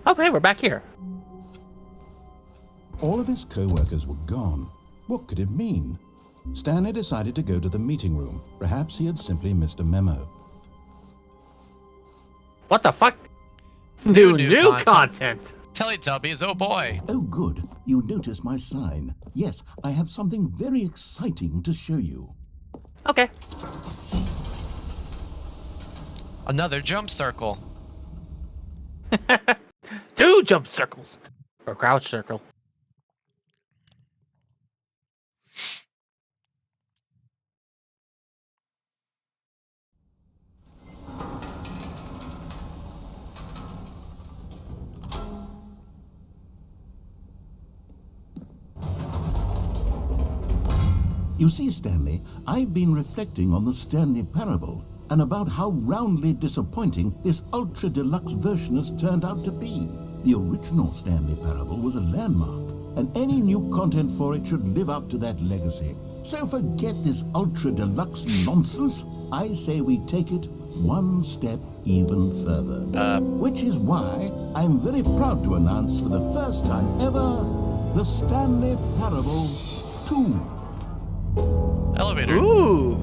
Oh, hey, we're back here. All of his co-workers were gone. What could it mean? Stanley decided to go to the meeting room. Perhaps he had simply missed a memo. What the fuck? New New content. Teletubbies, oh boy. Oh, good. You noticed my sign. Yes, I have something very exciting to show you. Okay. Another jump circle. 2 jump circles. Or crouch circle. You see, Stanley, I've been reflecting on the Stanley parable and about how roundly disappointing this ultra deluxe version has turned out to be. The original Stanley parable was a landmark, and any new content for it should live up to that legacy. So forget this ultra deluxe nonsense. I say we take it one step even further. Which is why I'm very proud to announce for the first time ever the Stanley Parable 2. Elevator. Ooh.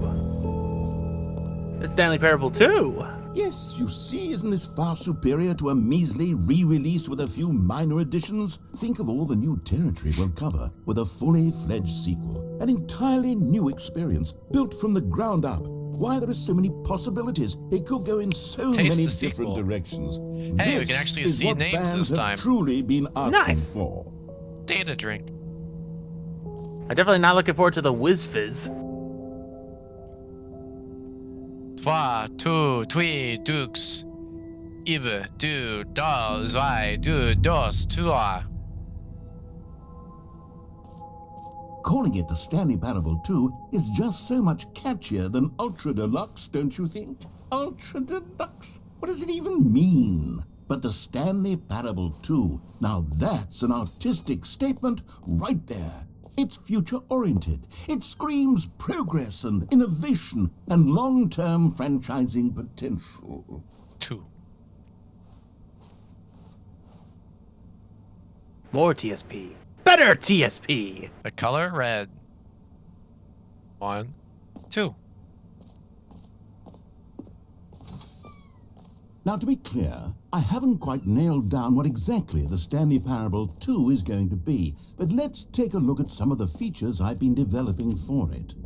It's Stanley Parable 2. Yes, you see, isn't this far superior to a measly re-release with a few minor additions? Think of all the new territory we'll cover with a fully fledged sequel. An entirely new experience, built from the ground up. Why, there are so many possibilities. It could go in so many different directions. Hey, we can actually see names this time. Truly been asking for. Data drink. I'm definitely not looking forward to the Whiz Fizz. 3, 2, 3, dux. Ibe, du, da, zwei, du, dos, trois. Calling it the Stanley Parable 2 is just so much catchier than Ultra Deluxe, don't you think? Ultra Deluxe? What does it even mean? But the Stanley Parable 2, now that's an artistic statement right there. It's future-oriented. It screams progress and innovation and long-term franchising potential. 2. More TSP. Better TSP. The color red. 1, 2. Now, to be clear, I haven't quite nailed down what exactly the Stanley Parable 2 is going to be, but let's take a look at some of the features I've been developing for it.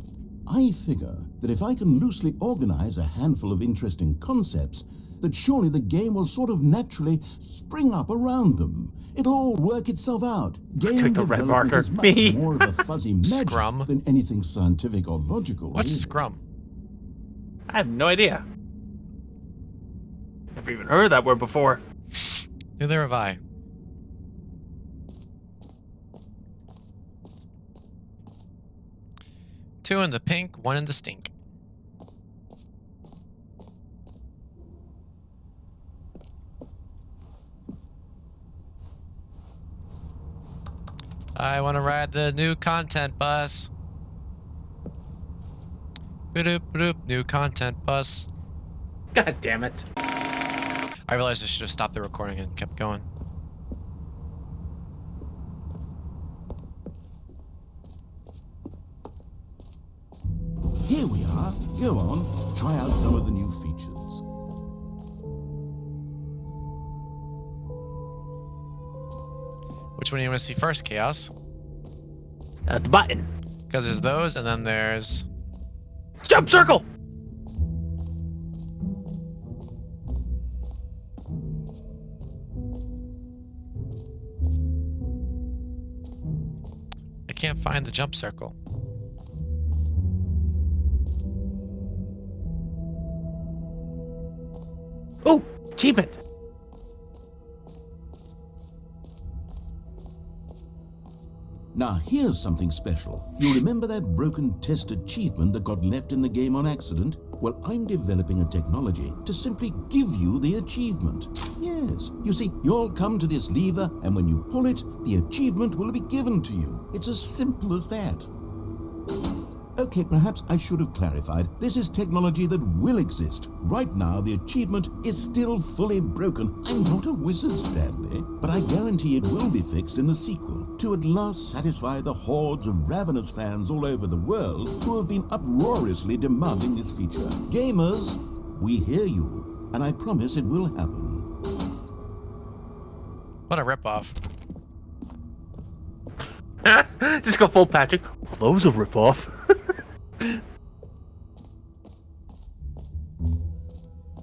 I figure that if I can loosely organize a handful of interesting concepts, that surely the game will sort of naturally spring up around them. It'll all work itself out. Game took the red development marker. is much Me. more of a fuzzy magic Scrum. than anything scientific or logical. What's really. Scrum? I have no idea. Never even heard that word before. Neither have I. Two in the pink, 1 in the stink. I want to ride the new content bus. Boop, boop, new content bus. God damn it. I realized I should have stopped the recording and kept going. Here we are. Go on, try out some of the new features. Which one do you want to see first, Chaos? The button. Because there's those, and then there's... Jump circle! I can't find the jump circle. Oh, achievement. Now here's something special. You remember that broken test achievement that got left in the game on accident? Well, I'm developing a technology to simply give you the achievement. Yes, you see, you'll come to this lever, and when you pull it, the achievement will be given to you. It's as simple as that. Okay, perhaps I should have clarified. This is technology that will exist. Right now, the achievement is still fully broken. I'm not a wizard, Stanley, but I guarantee it will be fixed in the sequel to at last satisfy the hordes of ravenous fans all over the world who have been uproariously demanding this feature. Gamers, we hear you, and I promise it will happen. What a ripoff. Just go full Patrick. Well, that was a ripoff.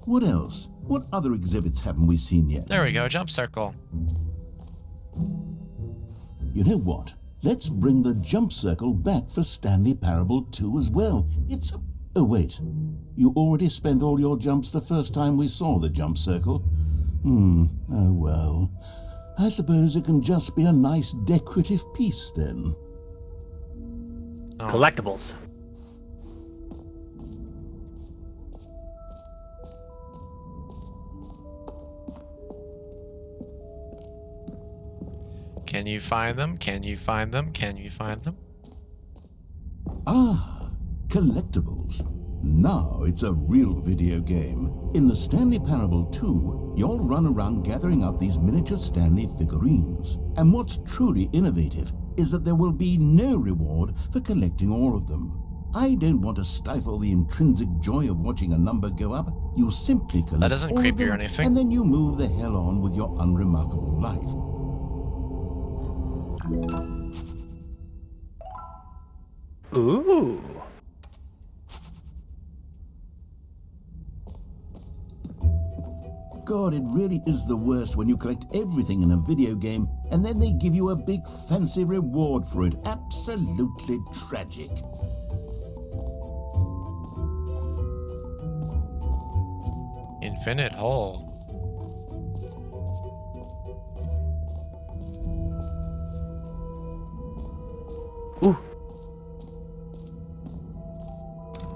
What else? What other exhibits haven't we seen yet? There we go, jump circle. You know what? Let's bring the jump circle back for Stanley Parable 2 as well. It's a... Oh, wait. You already spent all your jumps the first time we saw the jump circle? Oh well. I suppose it can just be a nice decorative piece then. Oh. Collectibles. Can you find them? Can you find them? Can you find them? Ah, collectibles. Now it's a real video game. In the Stanley Parable 2, you'll run around gathering up these miniature Stanley figurines. And what's truly innovative is that there will be no reward for collecting all of them. I don't want to stifle the intrinsic joy of watching a number go up. You simply collect That doesn't all creep of you or them, anything. and then you move the hell on with your unremarkable life. Ooh. God, it really is the worst when you collect everything in a video game and then they give you a big fancy reward for it. Absolutely tragic. Infinite hole. Ooh.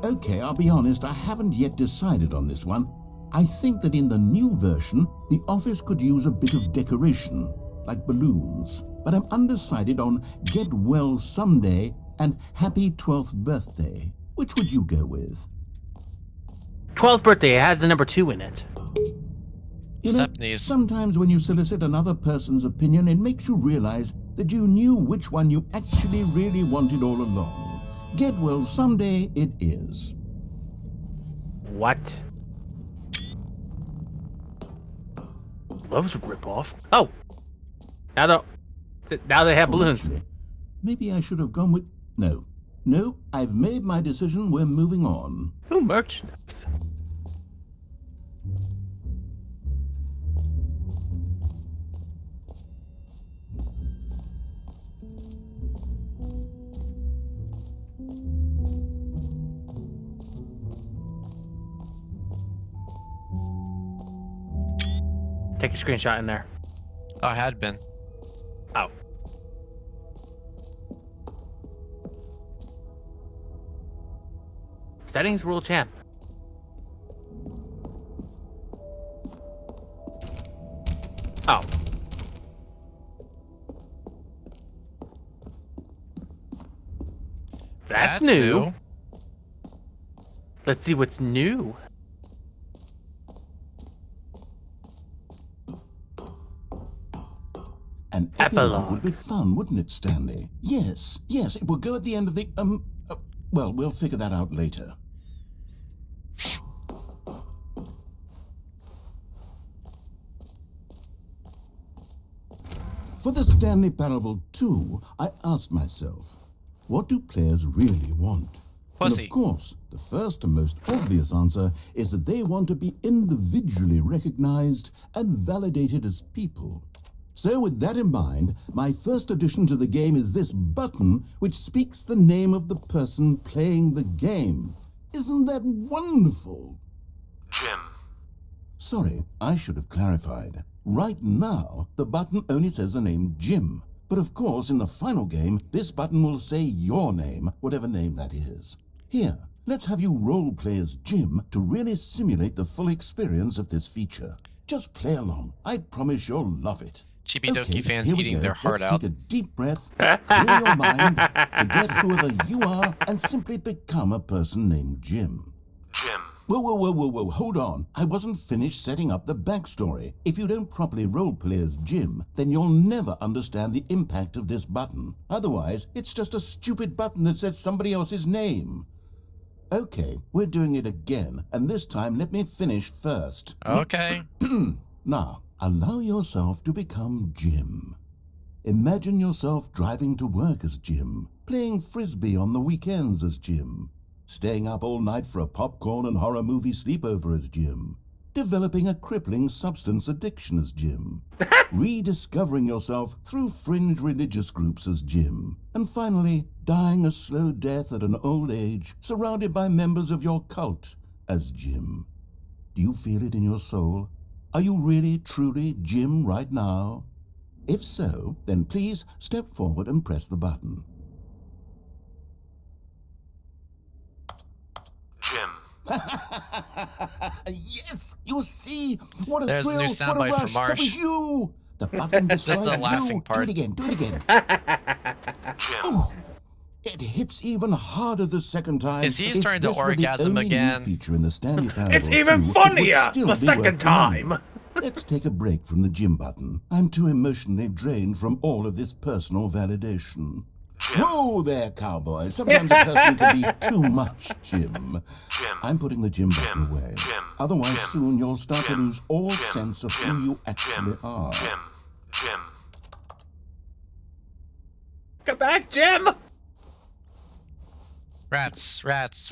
Okay, I'll be honest, I haven't yet decided on this one. I think that in the new version, the office could use a bit of decoration, like balloons. But I'm undecided on Get Well Someday and Happy 12th Birthday. Which would you go with? 12th birthday, it has the number 2 in it. You know, Stepneys. sometimes when you solicit another person's opinion, it makes you realize that you knew which one you actually really wanted all along. Get Well Someday it is. What? That was a ripoff. Oh! Now they have balloons. Actually, maybe I should have gone with... No. No, I've made my decision. We're moving on. Ooh, merchandise. Take a screenshot in there. Oh, I had been. Oh. Settings world champ. Oh. That's new. Let's see what's new. An epilogue would be fun, wouldn't it, Stanley? Yes, yes, it would go at the end of the, well, we'll figure that out later. For the Stanley Parable 2, I asked myself, what do players really want? Pussy. And of course, the first and most obvious answer is that they want to be individually recognized and validated as people. So with that in mind, my first addition to the game is this button which speaks the name of the person playing the game. Isn't that wonderful? Jim. Sorry, I should have clarified. Right now, the button only says the name Jim. But of course, in the final game, this button will say your name, whatever name that is. Here, let's have you role play as Jim to really simulate the full experience of this feature. Just play along. I promise you'll love it. Chibi Doki Okay, fans here we eating go. their heart Let's out. take a deep breath, clear your mind, forget whoever you are, and simply become a person named Jim. Jim. Whoa, hold on. I wasn't finished setting up the backstory. If you don't properly roleplay as Jim, then you'll never understand the impact of this button. Otherwise, it's just a stupid button that says somebody else's name. Okay, we're doing it again, and this time let me finish first. Okay. Now, allow yourself to become Jim. Imagine yourself driving to work as Jim, playing frisbee on the weekends as Jim, staying up all night for a popcorn and horror movie sleepover as Jim, developing a crippling substance addiction as Jim, rediscovering yourself through fringe religious groups as Jim, and finally dying a slow death at an old age, surrounded by members of your cult as Jim. Do you feel it in your soul? Are you really, truly Jim right now? If so, then please step forward and press the button. Jim. Yes, you see, what a There's a thrill, new what a soundbite rush. from That Marsh. was you. The button Just the described laughing you. part. Do it again. Jim. Oh, it hits even harder the second time. Is he If starting to this were the orgasm only new again? feature in the Stanley Parable It's even 2, it would funnier still the be second worth the money. time. Let's take a break from the Jim button. I'm too emotionally drained from all of this personal validation. Whoa there, cowboy. Sometimes a person can be too much, Jim. Jim. I'm putting the Jim button away. Jim. Otherwise, Jim. soon you'll start to Jim. lose all Jim. sense of Jim. who you actually are. Jim. Come back, Jim! Rats.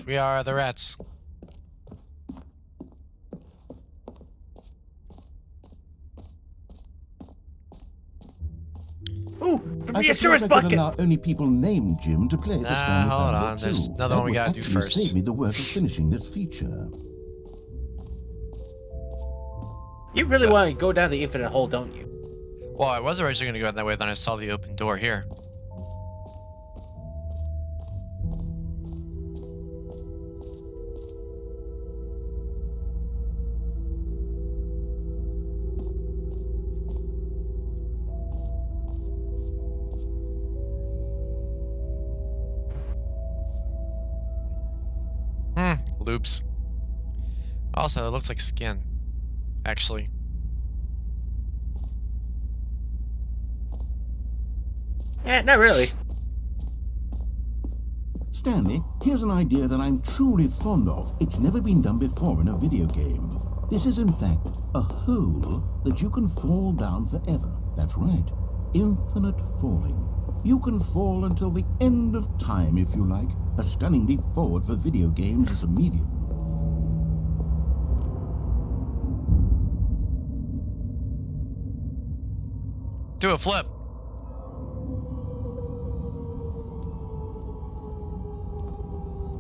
We are the rats. Ooh, the I reassurance suppose I could bucket! allow only people named Jim to play the Stanley hold Parable on. There's 2. another That one we would gotta do actually first. Save me the work of finishing this feature. You really want to go down the infinite hole, don't you? Well, I was originally going to go that way, then I saw the open door here. Loops. Also, it looks like skin, actually. Not really. Stanley, here's an idea that I'm truly fond of. It's never been done before in a video game. This is, in fact, a hole that you can fall down forever. That's right. Infinite falling. You can fall until the end of time, if you like. A stunning leap forward for video games as a medium. Do a flip.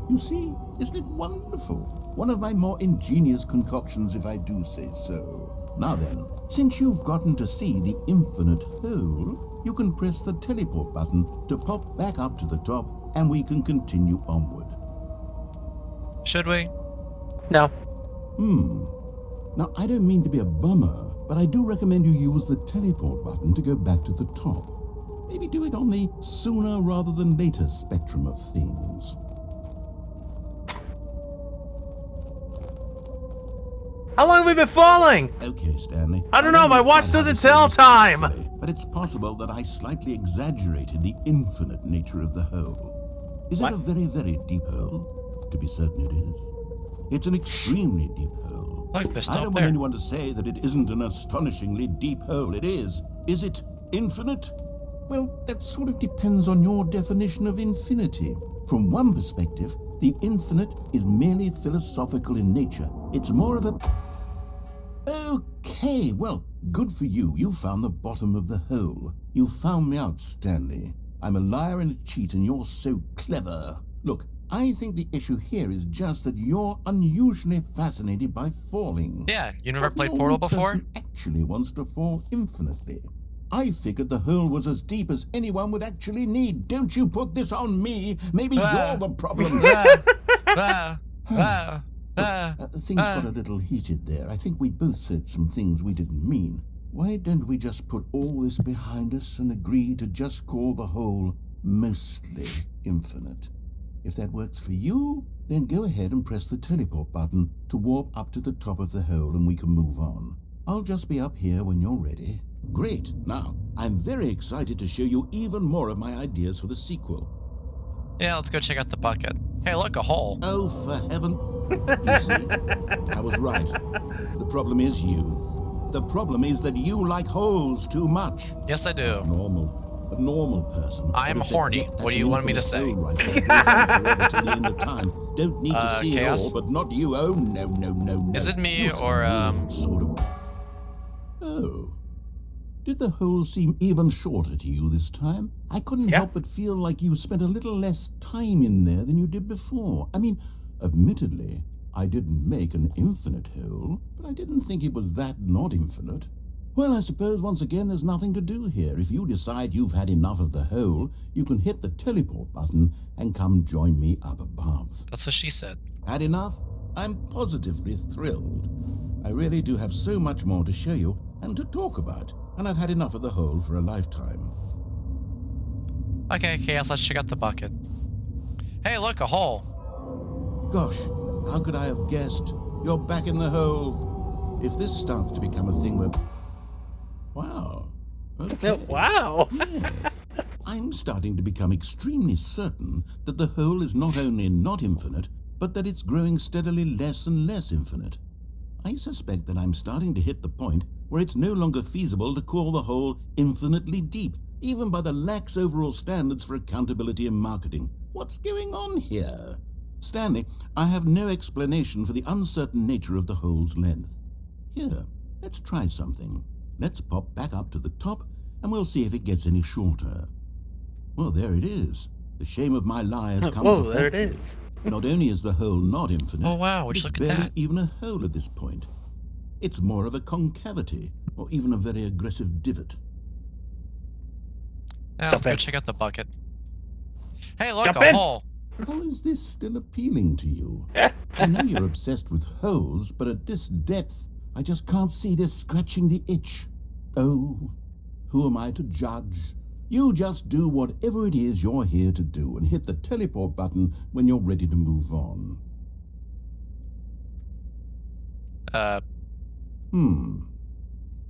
You see, isn't it wonderful? One of my more ingenious concoctions, if I do say so. Now then, since you've gotten to see the infinite hole, you can press the teleport button to pop back up to the top, and we can continue onward. Should we? No. Now, I don't mean to be a bummer, but I do recommend you use the teleport button to go back to the top. Maybe do it on the sooner rather than later spectrum of things. How long have we been falling? Okay, Stanley. I don't know, my watch doesn't tell time. But it's possible that I slightly exaggerated the infinite nature of the hole. Is What? it a very, very deep hole? To be certain it is. It's an extremely deep hole. Look, they're I still don't up want there. anyone to say that it isn't an astonishingly deep hole. It is. Is it infinite? Well, that sort of depends on your definition of infinity. From one perspective, the infinite is merely philosophical in nature. It's more of a... Okay, well, good for you. You found the bottom of the hole. You found me out, Stanley. I'm a liar and a cheat, and you're so clever. Look, I think the issue here is just that you're unusually fascinated by falling. Yeah, you never But played no Portal one before? person actually wants to fall infinitely. I figured the hole was as deep as anyone would actually need. Don't you put this on me. Maybe you're the problem. Things got a little heated there. I think we both said some things we didn't mean. Why don't we just put all this behind us and agree to just call the hole mostly infinite? If that works for you, then go ahead and press the teleport button to warp up to the top of the hole and we can move on. I'll just be up here when you're ready. Great. Now, I'm very excited to show you even more of my ideas for the sequel. Yeah, let's go check out the bucket. Hey, look, a hole. Oh, for heaven. You see, I was right. The problem is you. The problem is that you like holes too much. Yes, I do. A normal person. I am horny. What do you want me to say? Right, so it goes on forever till the end of time. Don't need to see Chaos? it all, but not you. Oh, no, no, no, no. Is it me You're or, weird sort of... Oh. Did the hole seem even shorter to you this time? I couldn't help but feel like you spent a little less time in there than you did before. I mean, admittedly, I didn't make an infinite hole, but I didn't think it was that not infinite. Well, I suppose once again there's nothing to do here. If you decide you've had enough of the hole, you can hit the teleport button and come join me up above. That's what she said. Had enough? I'm positively thrilled. I really do have so much more to show you and to talk about, and I've had enough of the hole for a lifetime. Okay, Chaos, let's check out the bucket. Hey, look, a hole. Gosh, how could I have guessed? You're back in the hole. If this starts to become a thing where... Wow. Okay. Wow. Yeah. I'm starting to become extremely certain that the hole is not only not infinite, but that it's growing steadily less and less infinite. I suspect that I'm starting to hit the point where it's no longer feasible to call the hole infinitely deep, even by the lax overall standards for accountability and marketing. What's going on here? Stanley, I have no explanation for the uncertain nature of the hole's length. Here, let's try something. Let's pop back up to the top, and we'll see if it gets any shorter. Well, there it is. The shame of my lie has come Whoa, to there it haunt me. is. Not only is the hole not infinite, Oh, wow, would you it's look at barely that? even a hole at this point. It's more of a concavity, or even a very aggressive divot. Now, let's Jump go in. check out the bucket. Hey, look, Jump a in. hole. How is this still appealing to you? I know you're obsessed with holes, but at this depth, I just can't see this scratching the itch. Oh, who am I to judge? You just do whatever it is you're here to do and hit the teleport button when you're ready to move on.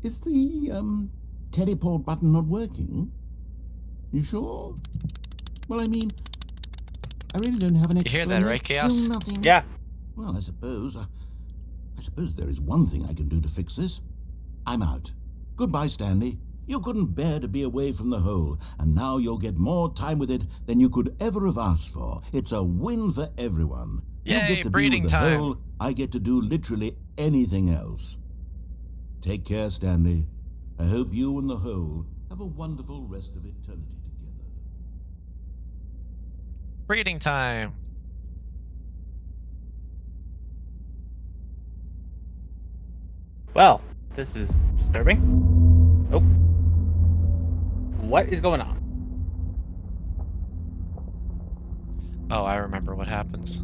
Is the, teleport button not working? You sure? Well, I mean, I really don't have an You hear that, right, Chaos? Still nothing. Yeah. Well, I suppose there is one thing I can do to fix this. I'm out. Goodbye, Stanley. You couldn't bear to be away from the hole, and now you'll get more time with it than you could ever have asked for. It's a win for everyone. You Yay, get to breeding be with the time. hole, I get to do literally anything else. Take care, Stanley. I hope you and the hole have a wonderful rest of eternity together. Breeding time. Well, this is disturbing. Oh. What is going on? Oh, I remember what happens.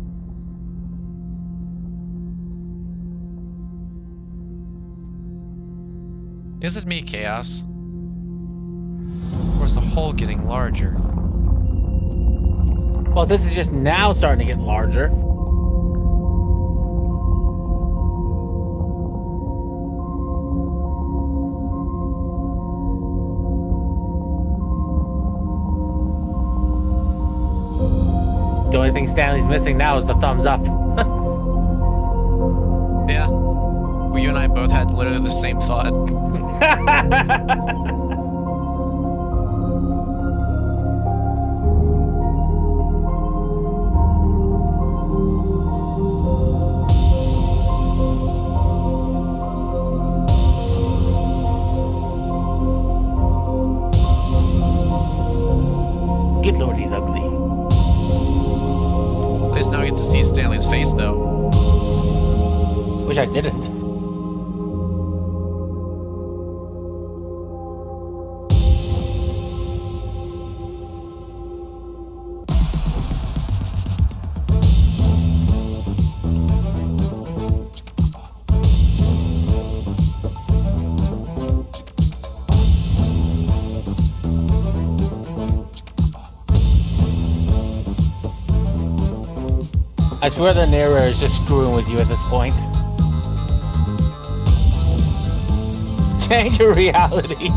Is it me, Chaos? Or is the hole getting larger? Well, this is just now starting to get larger. The only thing Stanley's missing now is the thumbs up. Yeah. Well, you and I both had literally the same thought. Good lord, he's ugly. At least now I get to see Stanley's face, though. Wish I didn't. I swear the narrator is just screwing with you at this point. Change your reality.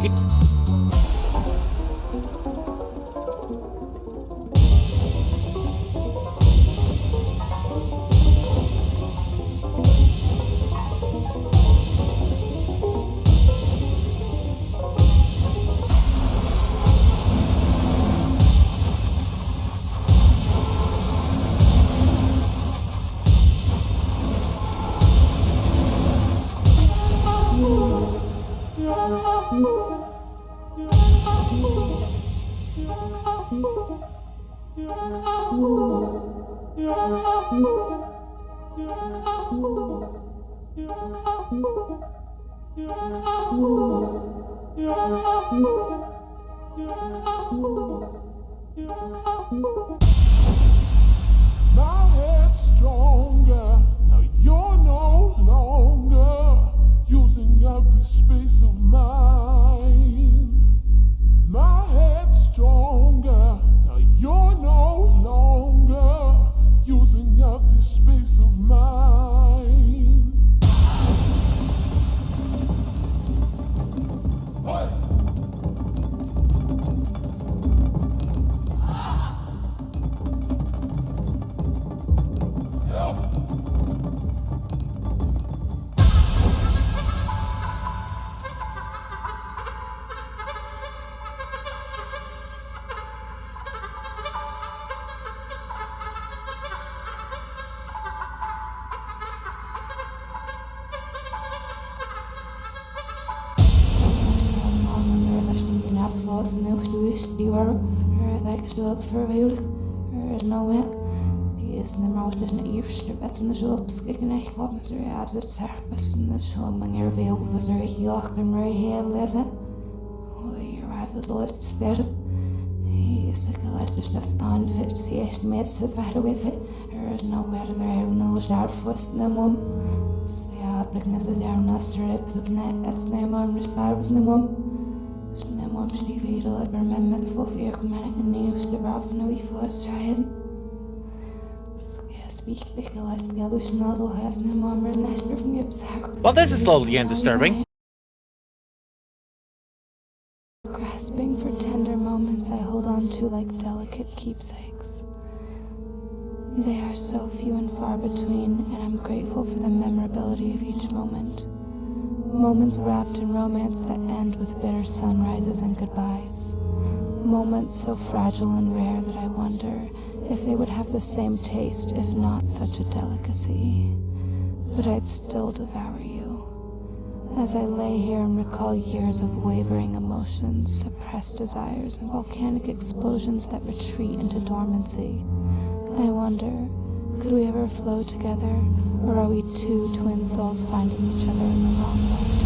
My head's stronger. Now you're no longer using up this space of mine. My head's stronger. Now you're no longer using up this space of mine. In the shops, kicking a club, Mr. Acid, Serpus, and the show among your veil was a Helock and Ray Hill, listen. Oh, your rivals lost instead of. He is sick of life, just on fit, see it, made sit better with it. There is no better there, no sharp fuss, no mum. Stay up, because as our noster lips of net, that's no mum, just barbers, no mum. No mum, Steve Edel, I remember the full fear, command and news, the rough, no, he was trying. Well, this is slowly getting disturbing. Grasping for tender moments I hold on to like delicate keepsakes. They are so few and far between, and I'm grateful for the memorability of each moment. Moments wrapped in romance that end with bitter sunrises and goodbyes. Moments so fragile and rare that I wonder if they would have the same taste, if not such a delicacy. But I'd still devour you. As I lay here and recall years of wavering emotions, suppressed desires, and volcanic explosions that retreat into dormancy, I wonder, could we ever flow together, or are we two twin souls finding each other in the wrong lifetime?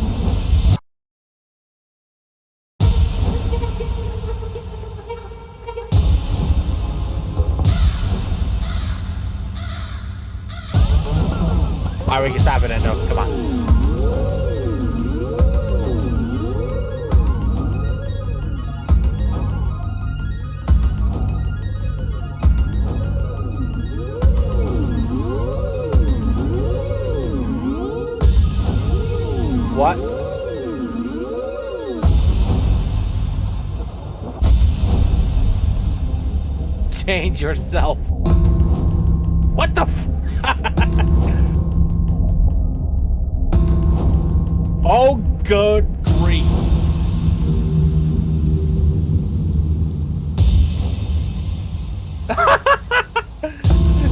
Alright, we can stop it, Endo. Come on. What? Change yourself. What the f- Oh, good grief.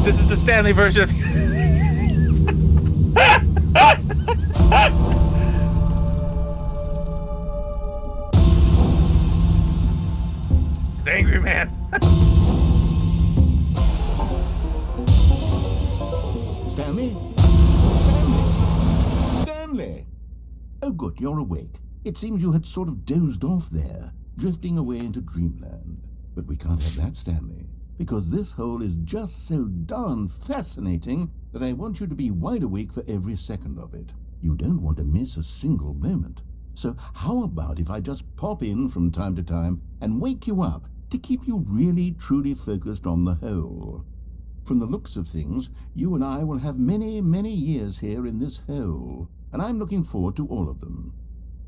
This is the Stanley version of an angry man. Stanley? Stanley! Oh good, you're awake. It seems you had sort of dozed off there, drifting away into dreamland. But we can't have that, Stanley, because this hole is just so darn fascinating that I want you to be wide awake for every second of it. You don't want to miss a single moment. So how about if I just pop in from time to time and wake you up to keep you really truly focused on the hole? From the looks of things, you and I will have many, many years here in this hole, and I'm looking forward to all of them.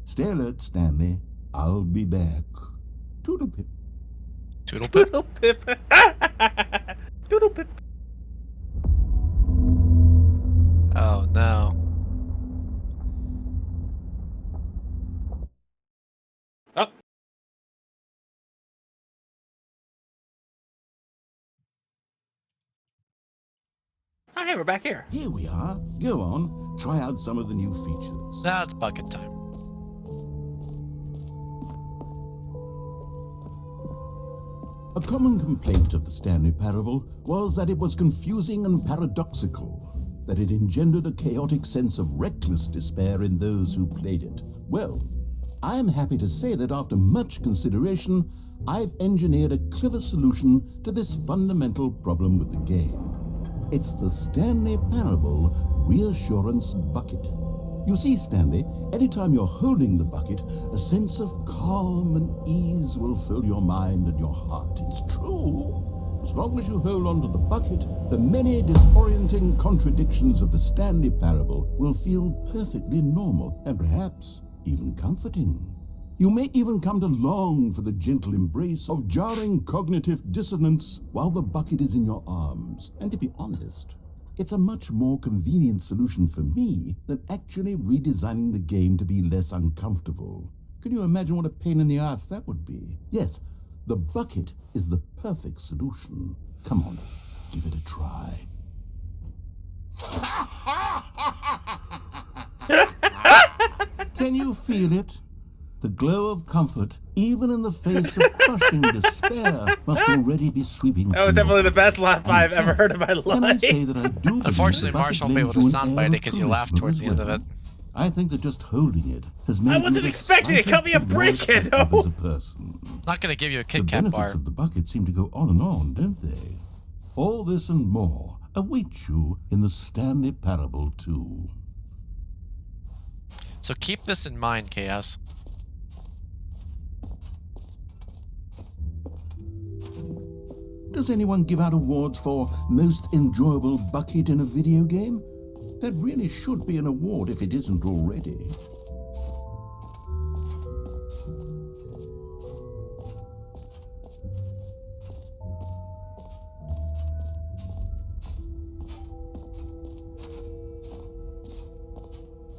Stay alert, Stanley. I'll be back. Toodle-pip. Toodle-pip. Doodle pip. Doodle pip. Oh no. Oh. Oh, hey, we're back here. Here we are. Go on, try out some of the new features. Now it's bucket time. A common complaint of the Stanley Parable was that it was confusing and paradoxical, that it engendered a chaotic sense of reckless despair in those who played it. Well, I'm happy to say that after much consideration, I've engineered a clever solution to this fundamental problem with the game. It's the Stanley Parable Reassurance Bucket. You see, Stanley, anytime you're holding the bucket, a sense of calm and ease will fill your mind and your heart. It's true. As long as you hold on to the bucket, the many disorienting contradictions of the Stanley Parable will feel perfectly normal and perhaps even comforting. You may even come to long for the gentle embrace of jarring cognitive dissonance while the bucket is in your arms. And to be honest, it's a much more convenient solution for me than actually redesigning the game to be less uncomfortable. Can you imagine what a pain in the ass that would be? Yes, the bucket is the perfect solution. Come on, give it a try. Can you feel it? The glow of comfort, even in the face of crushing despair, must already be sweeping. That was definitely the best laugh I've ever heard in my Can I life. say that I do Unfortunately, Marshall won't be able to soundbite it because you laughed towards the end of it. I think that just holding it has made I wasn't you the expecting it. Cut me a slightest break, more kiddo. attractive as a person. Not gonna give you a The Kit Kat benefits bar. of the bucket seem to go on and on, don't they? All this and more await you in the Stanley Parable 2. So keep this in mind, Chaos. Does anyone give out awards for most enjoyable bucket in a video game? That really should be an award if it isn't already.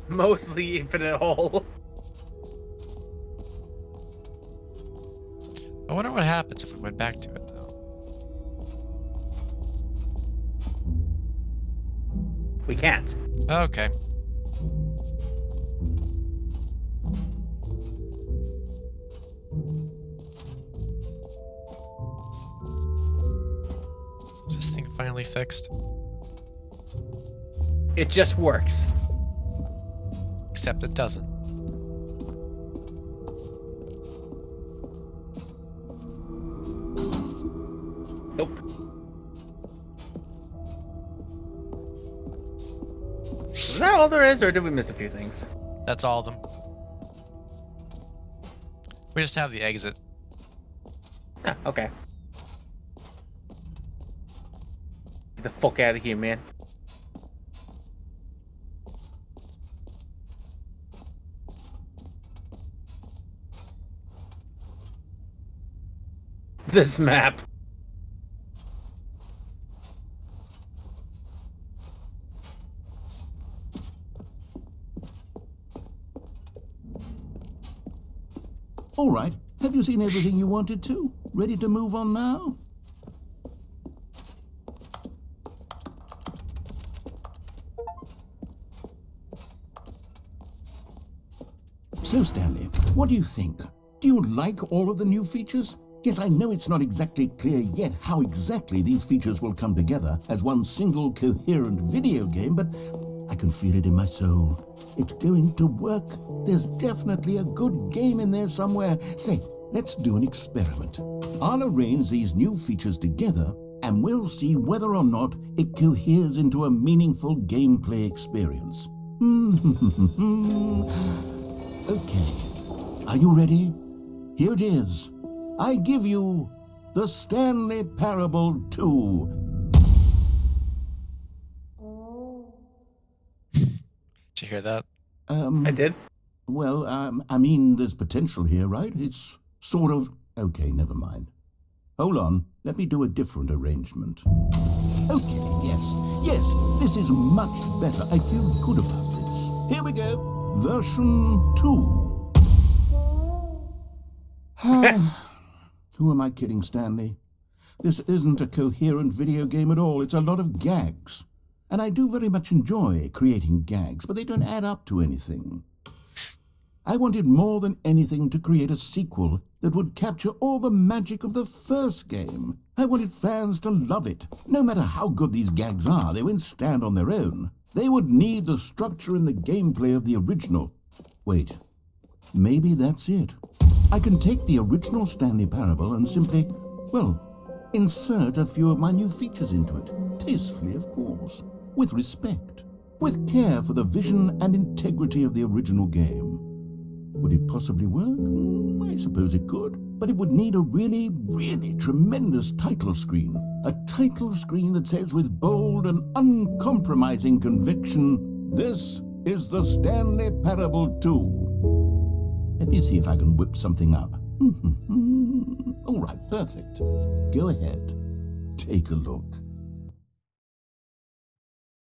Mostly infinite hole. I wonder what happens if we went back to it, though. We can't. Okay. Is this thing finally fixed? It just works. Except it doesn't. Nope. Is that all there is, or did we miss a few things? That's all of them. We just have the exit. Ah, okay. Get the fuck out of here, man. This map. All right, have you seen everything you wanted to? Ready to move on now? So, Stanley, what do you think? Do you like all of the new features? Yes, I know it's not exactly clear yet how exactly these features will come together as one single coherent video game, but I can feel it in my soul. It's going to work. There's definitely a good game in there somewhere. Say, let's do an experiment. I'll arrange these new features together, and we'll see whether or not it coheres into a meaningful gameplay experience. Okay, are you ready? Here it is. I give you the Stanley Parable 2. Did you hear that? I did. Well, I mean, there's potential here, right? It's sort of... Okay, never mind. Hold on, let me do a different arrangement. Okay, yes, this is much better. I feel good about this. Here we go. Version 2. Who am I kidding, Stanley? This isn't a coherent video game at all. It's a lot of gags. And I do very much enjoy creating gags, but they don't add up to anything. I wanted more than anything to create a sequel that would capture all the magic of the first game. I wanted fans to love it. No matter how good these gags are, they wouldn't stand on their own. They would need the structure and the gameplay of the original. Wait, maybe that's it. I can take the original Stanley Parable and simply, well, insert a few of my new features into it. Tastefully, of course. With respect. With care for the vision and integrity of the original game. Would it possibly work? I suppose it could. But it would need a really, really tremendous title screen. A title screen that says with bold and uncompromising conviction, "This is the Stanley Parable 2. Let me see if I can whip something up. All right, perfect. Go ahead. Take a look.